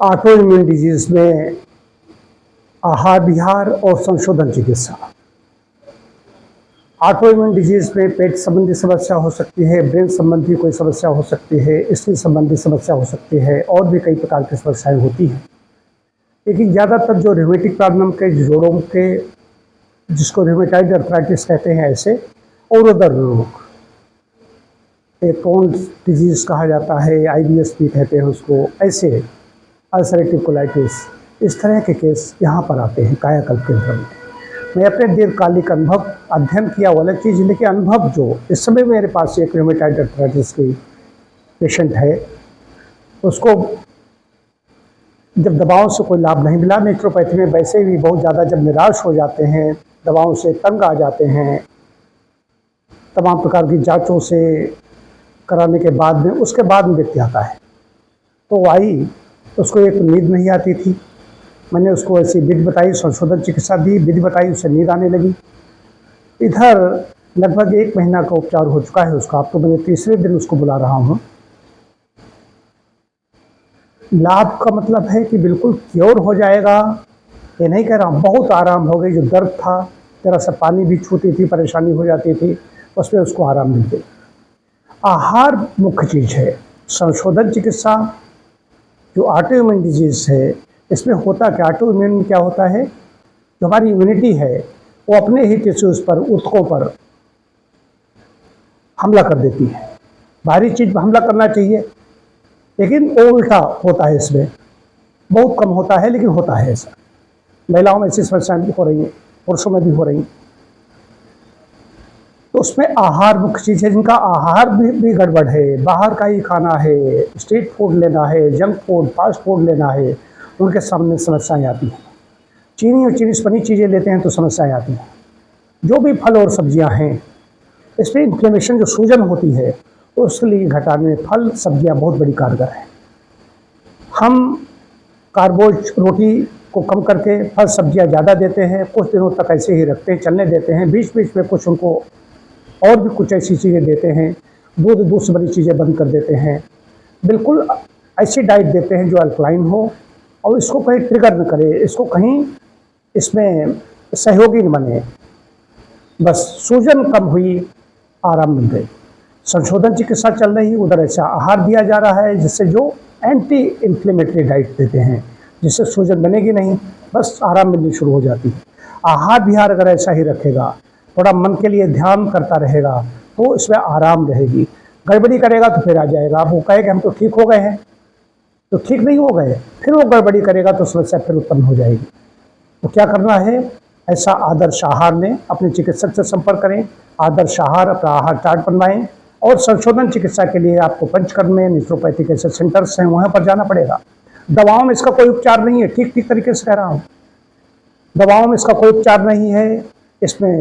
Auto immune disease में आहार विहार और संशोधन चिकित्सा। ऑटो इम्यून डिजीज में पेट संबंधी समस्या हो सकती है, ब्रेन संबंधी कोई समस्या हो सकती है, स्किन संबंधी समस्या हो सकती है और भी कई प्रकार की समस्याएं होती हैं। लेकिन ज़्यादातर जो रिमेटिक प्रॉब्लम के, जोड़ों के, जिसको रिमेटाइड अर्थराइटिस कहते हैं, ऐसे और उधर रोग, क्रोन डिजीज कहा जाता है, IBS भी कहते हैं उसको, ऐसे अल्सरेटिव कोलाइटिस, इस तरह के केस यहाँ पर आते हैं कायाकल्प केंद्र में। मैं अपने दीर्घकालिक अनुभव, अध्ययन किया वो अलग चीज़, लेकिन अनुभव जो इस समय मेरे पास एक रूमेटॉइड अर्थराइटिस की पेशेंट है, उसको जब दवाओं से कोई लाभ नहीं मिला, नेचुरोपैथी में वैसे भी बहुत ज़्यादा जब निराश हो जाते हैं, दवाओं से तंग आ जाते हैं, तमाम प्रकार की जांचों से कराने के बाद में, उसके बाद में व्यक्ति आता है, तो आई, उसको एक नींद नहीं आती थी। मैंने उसको ऐसी विधि बताई, संशोधन चिकित्सा दी, विधि बताई, उससे नींद आने लगी। इधर लगभग 1 महीना का उपचार हो चुका है उसका। अब तो मैंने तीसरे दिन उसको बुला रहा हूँ। लाभ का मतलब है कि बिल्कुल क्योर हो जाएगा, ये नहीं कह रहा हूँ। बहुत आराम हो गई, जो दर्द था, जरा सा पानी भी छूती थी, परेशानी हो जाती थी, उसमें उसको आराम मिल गई। आहार मुख्य चीज़ है। संशोधन चिकित्सा जो ऑटो इम्यून डिजीज है, इसमें होता क्या, ऑटो इम्यून में क्या होता है, जो हमारी इम्यूनिटी है वो अपने ही टिश्यूज़ पर, ऊतकों पर हमला कर देती है। बाहरी चीज़ पर हमला करना चाहिए, लेकिन वो उल्टा होता है। इसमें बहुत कम होता है, लेकिन होता है ऐसा। महिलाओं में ऐसी समस्याएं भी हो रही हैं, पुरुषों में भी हो रही हैं। तो उसमें आहार मुख्य चीज़ है। जिनका आहार भी गड़बड़ है, बाहर का ही खाना है, स्ट्रीट फूड लेना है, जंक फूड, फास्ट फूड लेना है, उनके सामने समस्याएं आती हैं। चीनी और चीनी से बनी चीज़ें लेते हैं तो समस्याएं आती हैं। जो भी फल और सब्जियां हैं, इसमें इन्फ्लेमेशन, जो सूजन होती है, उसके लिए घटाने में फल सब्जियां बहुत बड़ी कारगर है। हम कार्बोज रोटी को कम करके फल सब्जियां ज़्यादा देते हैं, कुछ दिनों तक ऐसे ही रखते हैं, चलने देते हैं, बीच बीच में कुछ उनको और भी कुछ ऐसी चीज़ें देते हैं। दूध से बनी चीज़ें बंद कर देते हैं। बिल्कुल ऐसी डाइट देते हैं जो अल्कलाइन हो और इसको कहीं ट्रिगर न करे, इसको कहीं इसमें सहयोगी न बने। बस सूजन कम हुई, आराम मिल गई। संशोधन चिकित्सा चल रही, उधर ऐसा आहार दिया जा रहा है जिससे जो एंटी इन्फ्लेमेटरी डाइट देते हैं, जिससे सूजन बनेगी नहीं, बस आराम मिलनी शुरू हो जाती है। आहार विहार अगर ऐसा ही रखेगा, थोड़ा मन के लिए ध्यान करता रहेगा, तो इसमें आराम रहेगी। गड़बड़ी करेगा तो फिर आ जाएगा। आप वो कहे कि हम तो ठीक हो गए हैं, तो ठीक नहीं हो गए, फिर वो गड़बड़ी करेगा तो समस्या फिर उत्पन्न हो जाएगी। तो क्या करना है, ऐसा आदर्श आहार में अपने चिकित्सक से संपर्क करें, आदर्श आहार, अपना आहार चार्ट बनवाएं। और संशोधन चिकित्सा के लिए आपको पंचकर्म में नेचुरोपैथी के ऐसे सेंटर्स हैं, वहाँ पर जाना पड़ेगा। दवाओं में इसका कोई उपचार नहीं है, ठीक ठीक तरीके से कह रहा हूँ। दवाओं में इसका कोई उपचार नहीं है। इसमें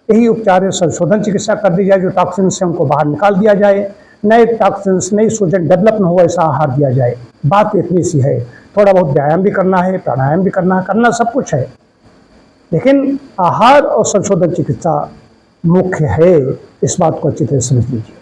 यही उपचार है, संशोधन चिकित्सा कर दी जाए, जो टॉक्सिन्स हैं उनको बाहर निकाल दिया जाए, नए टॉक्सिन्स, नई सूजन डेवलप न हो, ऐसा आहार दिया जाए। बात इतनी सी है। थोड़ा बहुत व्यायाम भी करना है, प्राणायाम भी करना सब कुछ है, लेकिन आहार और संशोधन चिकित्सा मुख्य है। इस बात को अच्छी तरह समझ लीजिए।